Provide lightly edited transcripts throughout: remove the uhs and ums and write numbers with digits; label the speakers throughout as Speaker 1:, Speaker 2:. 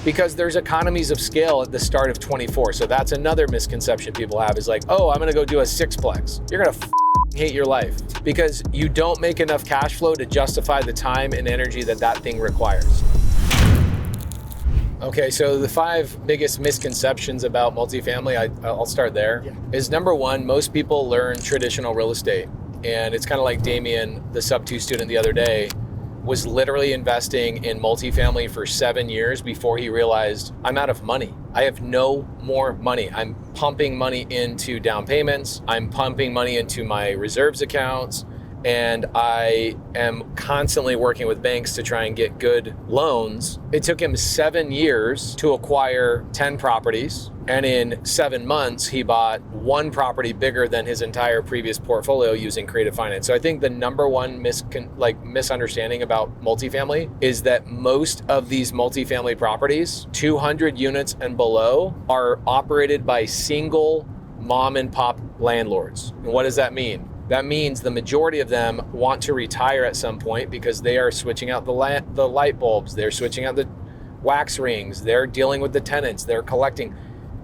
Speaker 1: Because there's economies of scale at the start of 24. So that's another misconception people have is like, oh, I'm gonna go do a sixplex. You're gonna hate your life because you don't make enough cash flow to justify the time and energy that that thing requires. Okay, so the 5 biggest misconceptions about multifamily, I'll start there. Is number 1, most people learn traditional real estate. And it's kind of like Damian, the sub 2 student the other day, was literally investing in multifamily for 7 years before he realized, I'm out of money. I have no more money. I'm pumping money into down payments. I'm pumping money into my reserves accounts. And I am constantly working with banks to try and get good loans. It took him 7 years to acquire 10 properties. And in 7 months, he bought 1 property bigger than his entire previous portfolio using creative finance. So I think the number 1 misunderstanding about multifamily is that most of these multifamily properties, 200 units and below, are operated by single mom and pop landlords. And what does that mean? That means the majority of them want to retire at some point because they are switching out the light bulbs, they're switching out the wax rings, they're dealing with the tenants, they're collecting.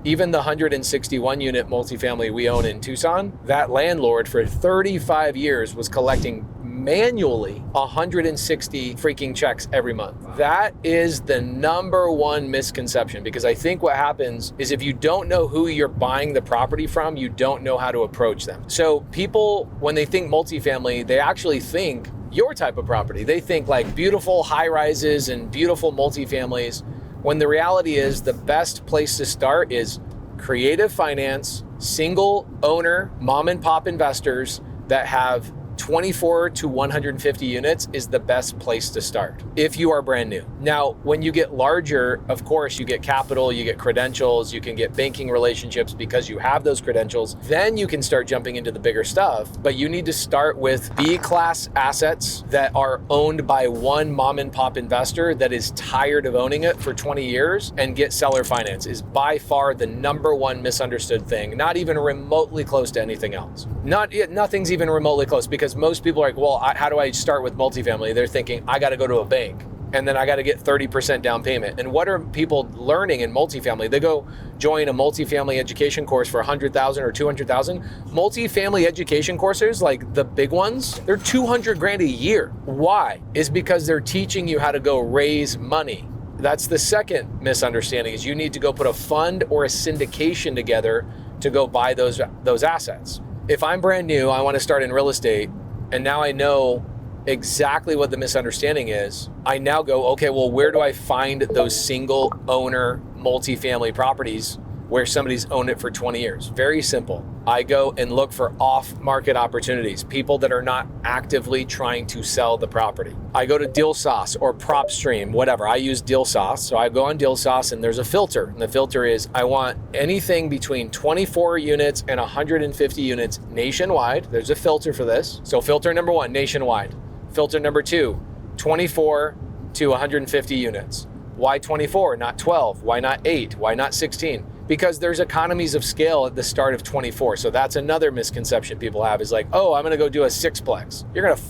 Speaker 1: Even the 161 unit multifamily we own in Tucson, that landlord for 35 years was collecting manually 160 freaking checks every month. That is the number 1 misconception, because I think what happens is if you don't know who you're buying the property from, you don't know how to approach them. So people, when they think multifamily, they actually think your type of property. They think like beautiful high rises and beautiful multifamilies, when the reality is the best place to start is creative finance, single owner, mom and pop investors that have 24 to 150 units is the best place to start if you are brand new. Now, when you get larger, of course, you get capital, you get credentials, you can get banking relationships because you have those credentials. Then you can start jumping into the bigger stuff, but you need to start with B-class assets that are owned by one mom and pop investor that is tired of owning it for 20 years and get seller finance is by far the number 1 misunderstood thing, not even remotely close to anything else. Nothing's even remotely close, because most people are like, well, how do I start with multifamily? They're thinking, I got to go to a bank and then I got to get 30% down payment. And what are people learning in multifamily? They go join a multifamily education course for $100,000 or $200,000. Multifamily education courses, like the big ones, they're $200,000 a year. Why? Is because they're teaching you how to go raise money. That's the second misunderstanding, is you need to go put a fund or a syndication together to go buy those assets. If I'm brand new, I want to start in real estate, and now I know exactly what the misunderstanding is, I now go, okay, well, where do I find those single owner multifamily properties where somebody's owned it for 20 years? Very simple. I go and look for off-market opportunities, people that are not actively trying to sell the property. I go to DealSauce or PropStream, whatever. I use DealSauce. So I go on DealSauce and there's a filter. And the filter is, I want anything between 24 units and 150 units nationwide. There's a filter for this. So filter number 1, nationwide. Filter number 2, 24 to 150 units. Why 24, not 12? Why not 8? Why not 16? Because there's economies of scale at the start of 24. So that's another misconception people have is like, oh, I'm gonna go do a sixplex. You're gonna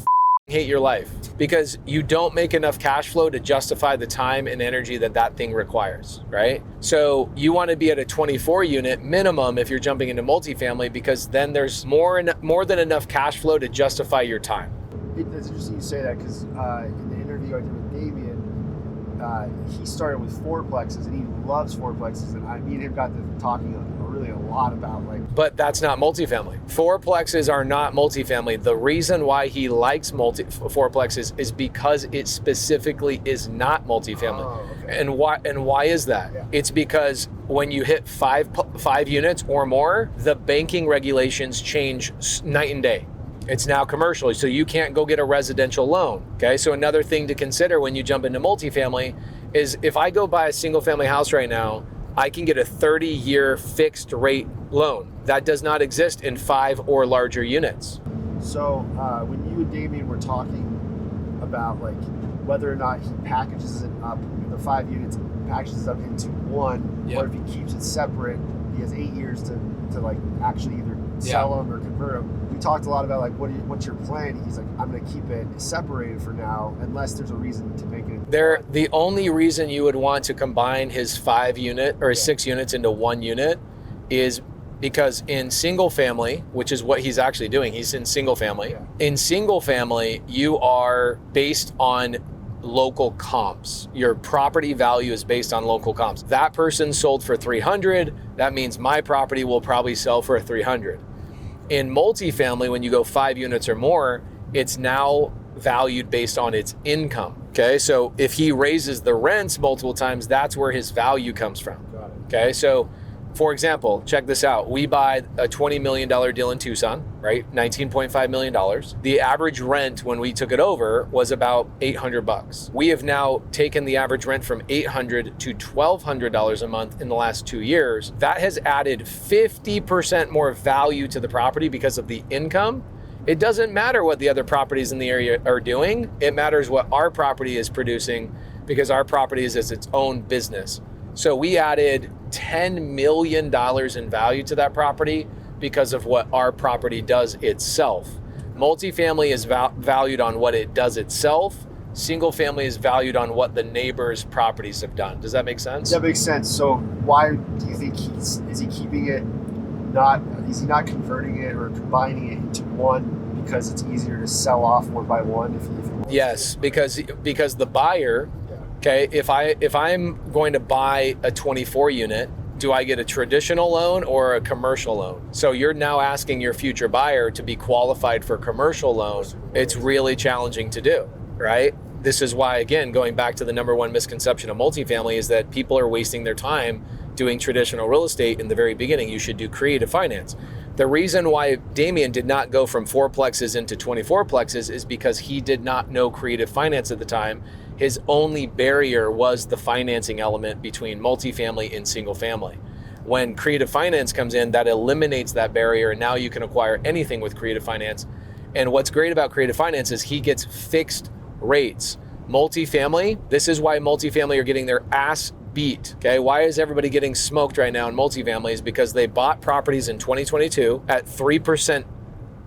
Speaker 1: hate your life because you don't make enough cash flow to justify the time and energy that that thing requires, right? So you wanna be at a 24 unit minimum if you're jumping into multifamily, because then there's more than enough cash flow to justify your time.
Speaker 2: It's interesting you say that, because in the interview I did with Damian, he started with fourplexes and he loves fourplexes, and me and him got to talking really a lot about
Speaker 1: But that's not multifamily. Fourplexes are not multifamily. The reason why he likes fourplexes is because it specifically is not multifamily.
Speaker 2: Oh, okay.
Speaker 1: And why is that?
Speaker 2: Yeah.
Speaker 1: It's because when you hit five units or more, the banking regulations change night and day. It's now commercial, so you can't go get a residential loan, okay? So another thing to consider when you jump into multifamily is if I go buy a single family house right now, I can get a 30-year fixed rate loan. That does not exist in 5 or larger units.
Speaker 2: So when you and Damian were talking about whether or not he packages it up, the 5 units, packages it up into one,
Speaker 1: Yep.
Speaker 2: or if he keeps it separate, he has 8 years to actually either sell them or convert them. We talked a lot about like what's your plan. He's like, I'm going to keep it separated for now unless there's a reason to make it.
Speaker 1: The only reason you would want to combine his 5 unit or his 6 units into 1 unit is because in single family, which is what he's actually doing, he's in single family.
Speaker 2: Yeah.
Speaker 1: In single family, you are based on local comps. Your property value is based on local comps. That person sold for 300. That means my property will probably sell for 300. In multifamily, when you go 5 units or more, it's now valued based on its income. Okay, so if he raises the rents multiple times, that's where his value comes from.
Speaker 2: Got it.
Speaker 1: Okay, so for example, check this out. We buy a $20 million deal in Tucson, right? $19.5 million. The average rent when we took it over was about $800. We have now taken the average rent from $800 to $1,200 a month in the last 2 years. That has added 50% more value to the property because of the income. It doesn't matter what the other properties in the area are doing. It matters what our property is producing because our property is its own business. So we added $10 million in value to that property because of what our property does itself. Multifamily is valued on what it does itself. Single family is valued on what the neighbors' properties have done. Does that make sense?
Speaker 2: That makes sense. So why do you think is he keeping it is he not converting it or combining it into one because it's easier to sell off one by one if he wants
Speaker 1: Yes, because the buyer, okay, if I'm going to buy a 24 unit, do I get a traditional loan or a commercial loan? So you're now asking your future buyer to be qualified for a commercial loan. It's really challenging to do, right? This is why, again, going back to the number one misconception of multifamily is that people are wasting their time doing traditional real estate in the very beginning. You should do creative finance. The reason why Damian did not go from 4plexes into 24plexes is because he did not know creative finance at the time. His only barrier was the financing element between multifamily and single family. When creative finance comes in, that eliminates that barrier, and now you can acquire anything with creative finance. And what's great about creative finance is he gets fixed rates. Multifamily, this is why multifamily are getting their ass beat. Okay, why is everybody getting smoked right now in multifamily? Is because they bought properties in 2022 at 3%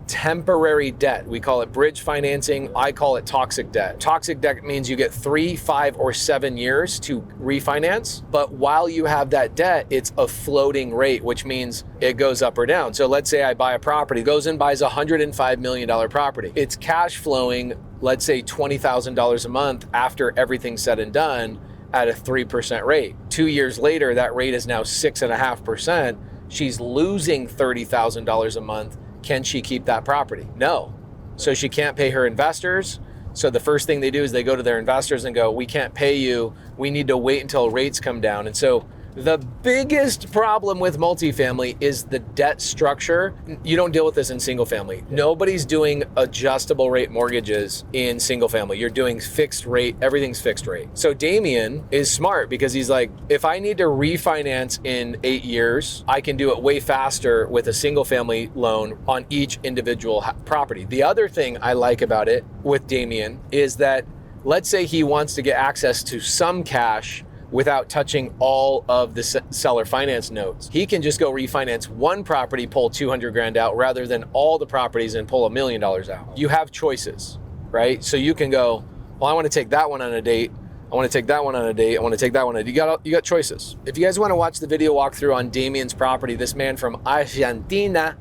Speaker 1: temporary debt. We call it bridge financing. I call it toxic debt. Toxic debt means you get 3, 5, or 7 years to refinance. But while you have that debt, it's a floating rate, which means it goes up or down. So let's say I buy a property, goes and buys a $105 million property. It's cash flowing, let's say $20,000 a month after everything's said and done at a 3% rate. 2 years later, that rate is now 6.5%. She's losing $30,000 a month. Can she keep that property? No. So she can't pay her investors. So the first thing they do is they go to their investors and go, we can't pay you. We need to wait until rates come down. And so the biggest problem with multifamily is the debt structure. You don't deal with this in single family. Nobody's doing adjustable rate mortgages in single family. You're doing fixed rate, everything's fixed rate. So Damian is smart because he's like, if I need to refinance in 8 years, I can do it way faster with a single family loan on each individual property. The other thing I like about it with Damian is that let's say he wants to get access to some cash without touching all of the seller finance notes. He can just go refinance one property, pull 200 grand out rather than all the properties and pull $1 million out. You have choices, right? So you can go, well, I want to take that one on a date. I want to take that one on a date. I want to take that one on a date. You got choices. If you guys want to watch the video walkthrough on Damian's property, this man from Argentina,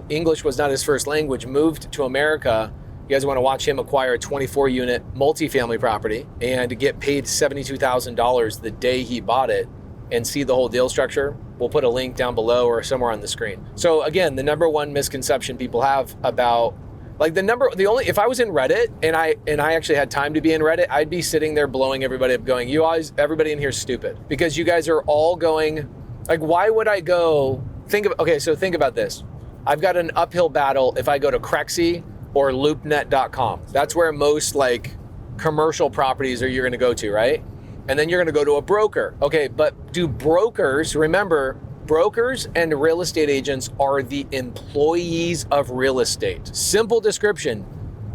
Speaker 1: English was not his first language, moved to America. You guys want to watch him acquire a 24 unit multifamily property and get paid $72,000 the day he bought it and see the whole deal structure? We'll put a link down below or somewhere on the screen. So again, the number one misconception people have about if I was in Reddit and I actually had time to be in Reddit, I'd be sitting there blowing everybody up going, everybody in here is stupid because you guys are all going, like, why would I go, think about this. I've got an uphill battle if I go to Crexy or loopnet.com. That's where most like commercial properties you're gonna go to, right? And then you're gonna go to a broker. Okay, but do brokers, remember, brokers and real estate agents are the employees of real estate. Simple description,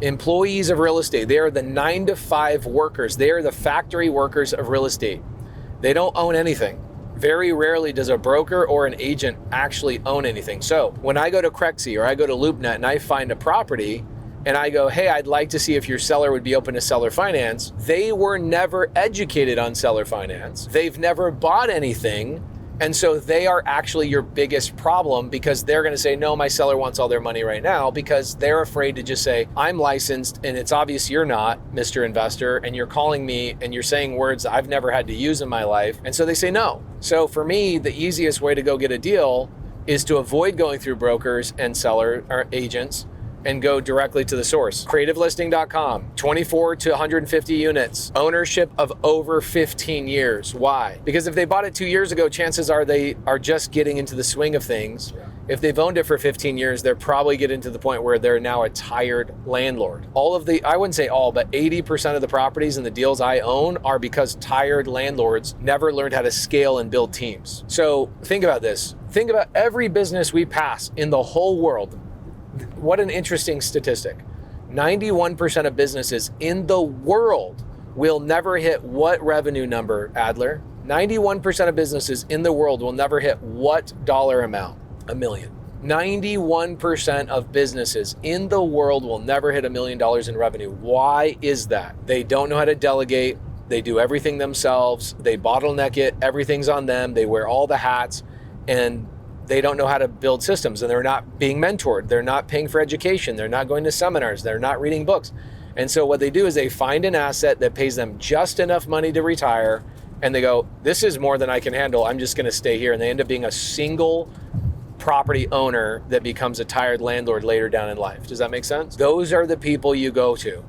Speaker 1: employees of real estate. They are the 9 to 5 workers. They are the factory workers of real estate. They don't own anything. Very rarely does a broker or an agent actually own anything. So when I go to Crexy or I go to LoopNet and I find a property and I go, hey, I'd like to see if your seller would be open to seller finance, they were never educated on seller finance. They've never bought anything. And so they are actually your biggest problem, because they're going to say, no, my seller wants all their money right now, because they're afraid to just say, I'm licensed and it's obvious you're not, Mr. Investor, and you're calling me and you're saying words I've never had to use in my life. And so they say no. So for me, the easiest way to go get a deal is to avoid going through brokers and seller or agents and go directly to the source. CreativeListing.com, 24 to 150 units, ownership of over 15 years. Why? Because if they bought it 2 years ago, chances are they are just getting into the swing of things. If they've owned it for 15 years, they're probably getting to the point where they're now a tired landlord. I wouldn't say all, but 80% of the properties and the deals I own are because tired landlords never learned how to scale and build teams. So think about this. Think about every business we pass in the whole world. What an interesting statistic. 91% of businesses in the world will never hit what revenue number, Adler? 91% of businesses in the world will never hit what dollar amount? $1 million. 91% of businesses in the world will never hit $1 million in revenue. Why is that? They don't know how to delegate. They do everything themselves. They bottleneck it. Everything's on them. They wear all the hats, and they don't know how to build systems, and they're not being mentored. They're not paying for education. They're not going to seminars. They're not reading books. And so what they do is they find an asset that pays them just enough money to retire, and they go, this is more than I can handle. I'm just going to stay here. And they end up being a single property owner that becomes a tired landlord later down in life. Does that make sense? Those are the people you go to,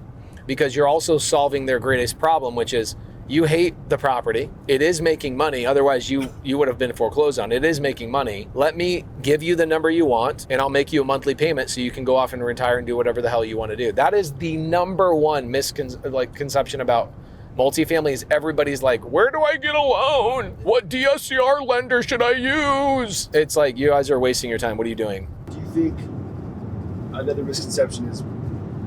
Speaker 1: because you're also solving their greatest problem, which is you hate the property. It is making money. Otherwise, you would have been foreclosed on. It is making money. Let me give you the number you want, and I'll make you a monthly payment so you can go off and retire and do whatever the hell you want to do. That is the number one misconception about multifamily. Is everybody's like, where do I get a loan? What DSCR lender should I use? It's like, you guys are wasting your time. What are you doing?
Speaker 2: Do you think another misconception is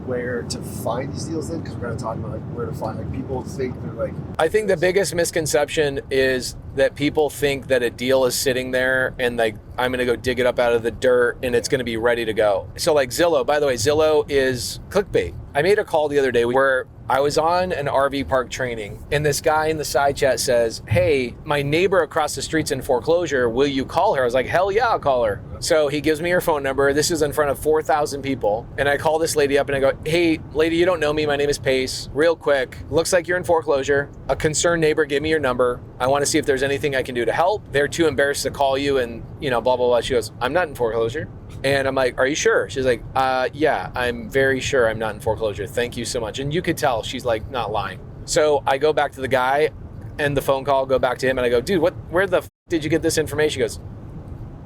Speaker 2: where to find these deals then? Because we're going to talk about like where to find, like people think they're like...
Speaker 1: I think the biggest misconception is that people think that a deal is sitting there and like, I'm going to go dig it up out of the dirt and it's going to be ready to go. So like Zillow, by the way, Zillow is clickbait. I made a call the other day where I was on an RV park training, and this guy in the side chat says, hey, my neighbor across the street's in foreclosure. Will you call her? I was like, hell yeah, I'll call her. So he gives me her phone number. This is in front of 4,000 people. And I call this lady up and I go, hey, lady, you don't know me. My name is Pace. Real quick, looks like you're in foreclosure. A concerned neighbor gave me your number. I want to see if there's anything I can do to help. They're too embarrassed to call you and, blah, blah, blah. She goes, I'm not in foreclosure. And I'm like, are you sure? She's like, yeah, I'm very sure I'm not in foreclosure. Thank you so much. And you could tell she's like not lying. So I go back to the guy and the phone call, go back to him and I go, dude, where the did you get this information? He goes,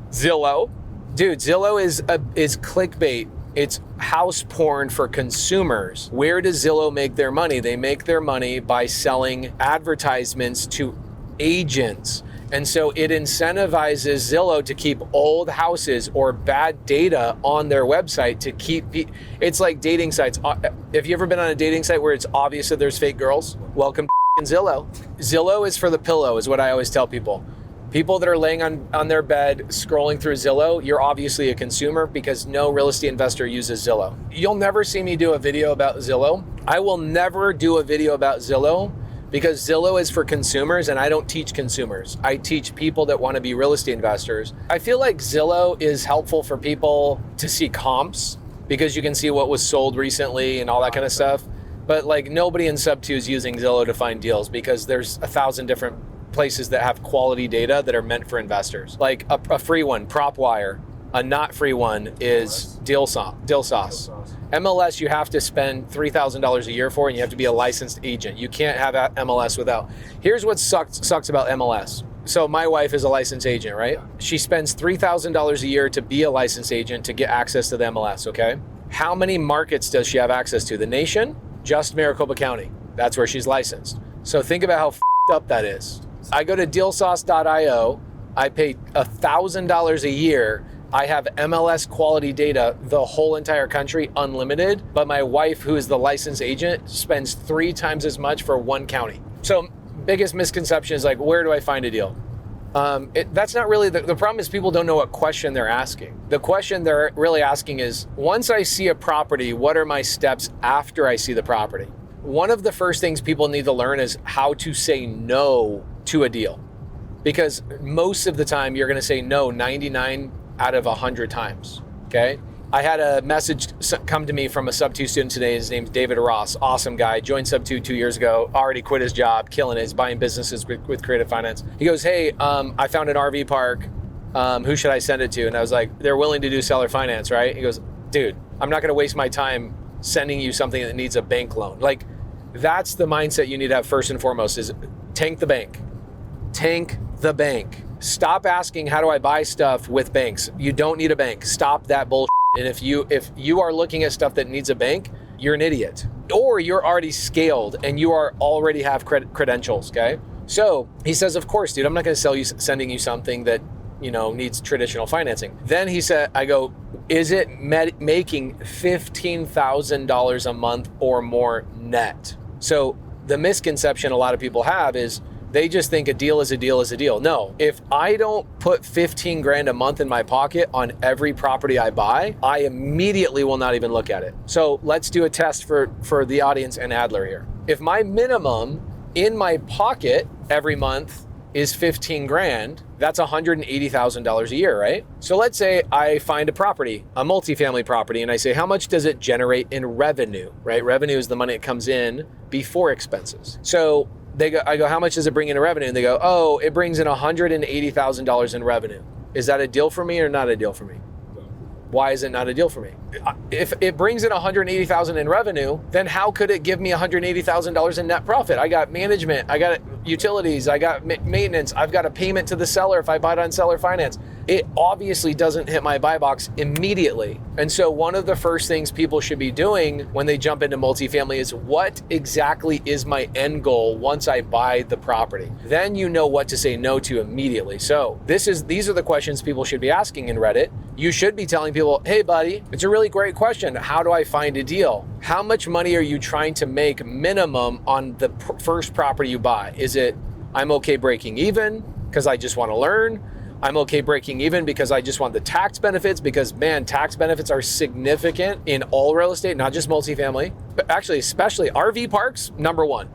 Speaker 1: Zillow. Dude, Zillow is clickbait. It's house porn for consumers. Where does Zillow make their money? They make their money by selling advertisements to agents. And so it incentivizes Zillow to keep old houses or bad data on their website to keep, it's like dating sites. Have you ever been on a dating site where it's obvious that there's fake girls? Welcome to Zillow. Zillow is for the pillow, is what I always tell people. People that are laying on their bed scrolling through Zillow, you're obviously a consumer, because no real estate investor uses Zillow. You'll never see me do a video about Zillow. I will never do a video about Zillow, because Zillow is for consumers and I don't teach consumers. I teach people that want to be real estate investors. I feel like Zillow is helpful for people to see comps, because you can see what was sold recently and all that kind of stuff. But like nobody in sub 2 is using Zillow to find deals, because there's 1,000 different places that have quality data that are meant for investors. Like a free one, PropWire. A not free one is Deal Sauce. MLS you have to spend $3,000 a year for, and you have to be a licensed agent. You can't have MLS without. Here's what sucks about MLS. So my wife is a licensed agent, right? She spends $3,000 a year to be a licensed agent to get access to the MLS, okay? How many markets does she have access to? The nation? Just Maricopa County. That's where she's licensed. So think about how f***ed up that is. I go to dealsauce.io. I pay $1,000 a year. I have MLS quality data, the whole entire country, unlimited, but my wife, who is the licensed agent, spends 3 times as much for one county. So biggest misconception is like, where do I find a deal? That's not really, the problem is people don't know what question they're asking. The question they're really asking is, once I see a property, what are my steps after I see the property? One of the first things people need to learn is how to say no to a deal. Because most of the time you're gonna say no 99 out of 100 times, okay? I had a message come to me from a Sub 2 student today. His name's David Ross, awesome guy, joined Sub 2 years ago, already quit his job, killing it, he's buying businesses with creative finance. He goes, hey, I found an RV park, who should I send it to? And I was like, they're willing to do seller finance, right? He goes, dude, I'm not gonna waste my time sending you something that needs a bank loan. Like, that's the mindset you need to have first and foremost, is tank the bank. Tank the bank. Stop asking, how do I buy stuff with banks? You don't need a bank. Stop that bullshit. And if you are looking at stuff that needs a bank, you're an idiot. Or you're already scaled and you are already have credentials, okay? So he says, of course, dude, I'm not gonna sending you something that, needs traditional financing. Then he said, I go, is it making $15,000 a month or more net? So the misconception a lot of people have is, they just think a deal is a deal is a deal. No, if I don't put 15 grand a month in my pocket on every property I buy, I immediately will not even look at it. So let's do a test for the audience and Adler here. If my minimum in my pocket every month is 15 grand, that's $180,000 a year, right? So let's say I find a property, a multifamily property, and I say, how much does it generate in revenue, right? Revenue is the money that comes in before expenses. So I go, how much does it bring in revenue? And they go, oh, it brings in $180,000 in revenue. Is that a deal for me or not a deal for me? Why is it not a deal for me? If it brings in $180,000 in revenue, then how could it give me $180,000 in net profit? I got management, I got utilities, I got maintenance, I've got a payment to the seller if I buy it on seller finance. It obviously doesn't hit my buy box immediately. And so one of the first things people should be doing when they jump into multifamily is, what exactly is my end goal once I buy the property? Then you know what to say no to immediately. So these are the questions people should be asking in Reddit. You should be telling people, hey buddy, it's a really great question. How do I find a deal? How much money are you trying to make minimum on the first property you buy? Is it, I'm okay breaking even because I just want to learn? I'm okay breaking even because I just want the tax benefits, because man, tax benefits are significant in all real estate, not just multifamily, but actually, especially RV parks, number one,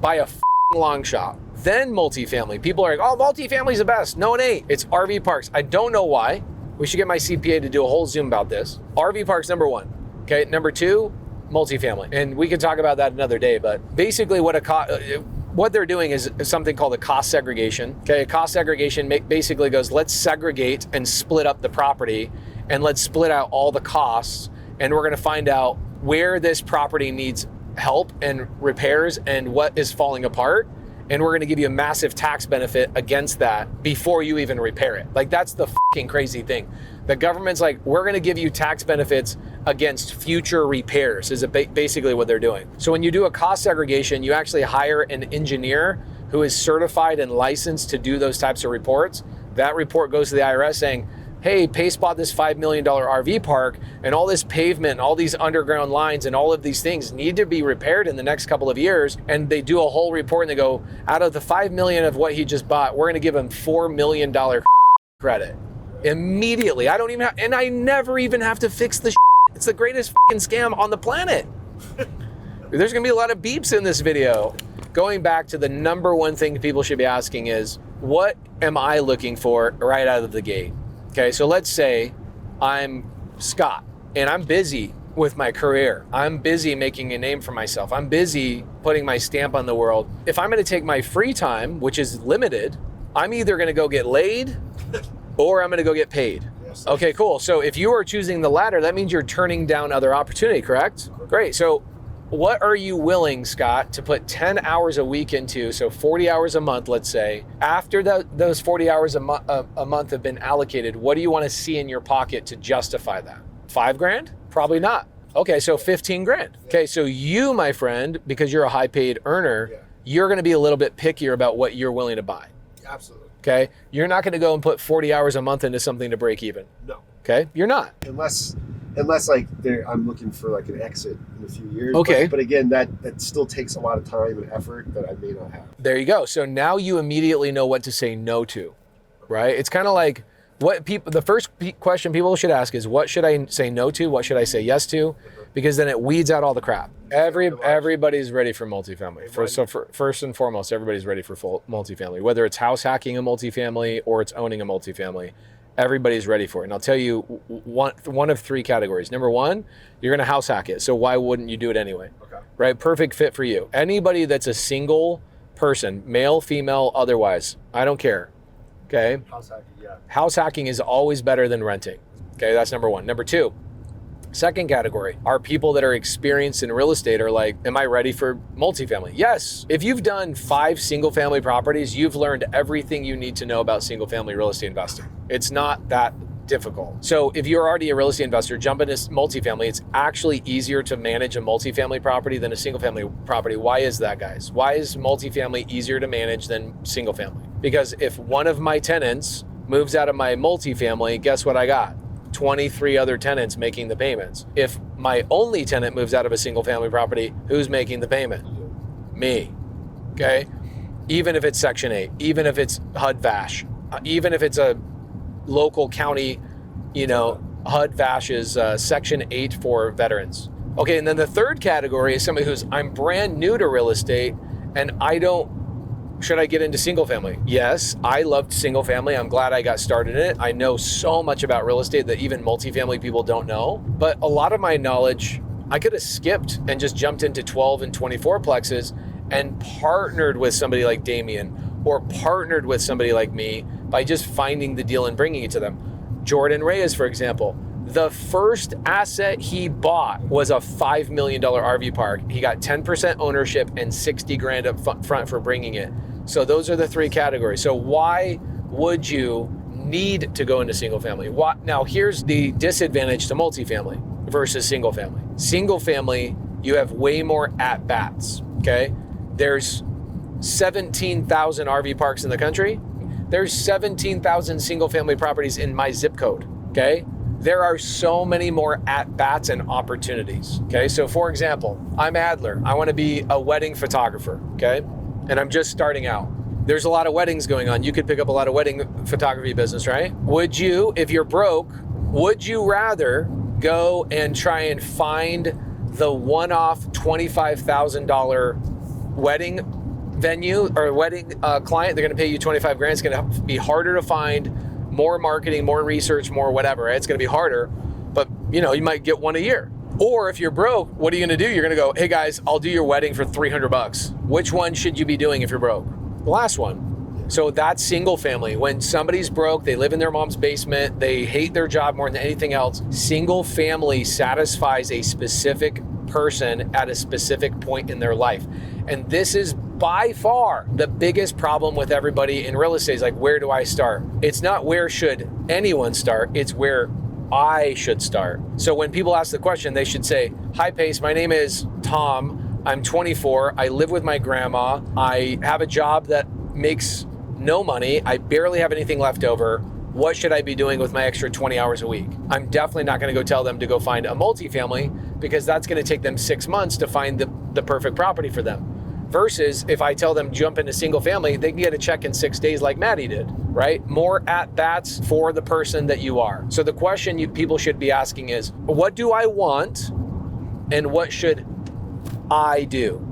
Speaker 1: by a long shot. Then multifamily. People are like, oh, multifamily's the best. No, it ain't. It's RV parks. I don't know why. We should get my CPA to do a whole Zoom about this. RV parks, number one. Okay, number two, multifamily. And we could talk about that another day, but basically what they're doing is something called a cost segregation. Okay, a cost segregation basically goes, let's segregate and split up the property, and let's split out all the costs, and we're gonna find out where this property needs help and repairs and what is falling apart, and we're gonna give you a massive tax benefit against that before you even repair it. Like, that's the fucking crazy thing. The government's like, we're gonna give you tax benefits against future repairs, is basically what they're doing. So when you do a cost segregation, you actually hire an engineer who is certified and licensed to do those types of reports. That report goes to the IRS saying, hey, Pace bought this $5 million RV park, and all this pavement, and all these underground lines, and all of these things need to be repaired in the next couple of years. And they do a whole report, and they go, out of the $5 million of what he just bought, we're gonna give him $4 million credit immediately. I never even have to fix the shit. It's the greatest fucking scam on the planet. There's gonna be a lot of beeps in this video. Going back to the number one thing people should be asking is, what am I looking for right out of the gate? Okay, so let's say I'm Scott and I'm busy with my career. I'm busy making a name for myself. I'm busy putting my stamp on the world. If I'm gonna take my free time, which is limited, I'm either gonna go get laid or I'm gonna go get paid. Yes. Okay, cool. So if you are choosing the latter, that means you're turning down other opportunity, correct? Great. So what are you willing, Scott, to put 10 hours a week into, so 40 hours a month, let's say, after those 40 hours a month have been allocated, what do you want to see in your pocket to justify that? 5 grand? Probably not. Okay, so 15 grand. Okay, so you, my friend, because you're a high paid earner, you're going to be a little bit pickier about what you're willing to buy.
Speaker 2: Absolutely.
Speaker 1: Okay, you're not going to go and put 40 hours a month into something to break even.
Speaker 2: No.
Speaker 1: Okay, you're not.
Speaker 2: Unless like I'm looking for like an exit in a few years.
Speaker 1: Okay.
Speaker 2: But again, that still takes a lot of time and effort that I may not have.
Speaker 1: There you go. So now you immediately know what to say no to. right? It's kind of like the first question people should ask is, what should I say no to? What should I say yes to? Because then it weeds out all the crap. Everybody's ready for multifamily. First and foremost, everybody's ready for full multifamily. Whether it's house hacking a multifamily or it's owning a multifamily, everybody's ready for it. And I'll tell you one of three categories. Number one, you're going to house hack it. So why wouldn't you do it anyway? Okay. Right? Perfect fit for you. Anybody that's a single person, male, female, otherwise, I don't care. Okay?
Speaker 2: House hacking, yeah.
Speaker 1: House hacking is always better than renting. Okay, that's number one. Number two, second category are people that are experienced in real estate are like, am I ready for multifamily? Yes. If you've done 5 single family properties, you've learned everything you need to know about single family real estate investing. It's not that difficult. So if you're already a real estate investor, jump into multifamily. It's actually easier to manage a multifamily property than a single family property. Why is that, guys? Why is multifamily easier to manage than single family? Because if one of my tenants moves out of my multifamily, guess what I got? 23 other tenants making the payments. If my only tenant moves out of a single family property, who's making the payment? Me. Okay? Even if it's Section 8, even if it's HUD-VASH, even if it's a local county, HUD-VASH is Section 8 for veterans. Okay, and then the third category is somebody who's, I'm brand new to real estate and should I get into single family? Yes, I loved single family. I'm glad I got started in it. I know so much about real estate that even multifamily people don't know. But a lot of my knowledge, I could have skipped and just jumped into 12 and 24 plexes and partnered with somebody like Damian or partnered with somebody like me by just finding the deal and bringing it to them. Jordan Reyes, for example, the first asset he bought was a $5 million RV park. He got 10% ownership and 60 grand up front for bringing it. So those are the three categories. So why would you need to go into single family? Now here's the disadvantage to multifamily versus single family. Single family, you have way more at-bats, okay? There's 17,000 RV parks in the country. There's 17,000 single family properties in my zip code, okay? There are so many more at-bats and opportunities, okay? So for example, I'm Adler. I want to be a wedding photographer, okay? And I'm just starting out. There's a lot of weddings going on. You could pick up a lot of wedding photography business, right? Would you, if you're broke, would you rather go and try and find the one-off $25,000 wedding venue or wedding client? They're gonna pay you 25 grand. It's gonna be harder to find, more marketing, more research, more whatever, right? It's gonna be harder, but you might get one a year. Or if you're broke, what are you gonna do? You're gonna go, hey guys, I'll do your wedding for $300. Which one should you be doing if you're broke? The last one. So that's single family. When somebody's broke, they live in their mom's basement, they hate their job more than anything else. Single family satisfies a specific person at a specific point in their life. And this is by far the biggest problem with everybody in real estate is like, where do I start? It's not where should anyone start, it's where I should start. So when people ask the question, they should say, hi Pace, my name is Tom. I'm 24. I live with my grandma. I have a job that makes no money. I barely have anything left over. What should I be doing with my extra 20 hours a week? I'm definitely not going to go tell them to go find a multifamily because that's going to take them 6 months to find the perfect property for them. Versus if I tell them jump into single family, they can get a check in 6 days like Maddie did, right? More at-bats for the person that you are. So the question people should be asking is, what do I want and what should I do?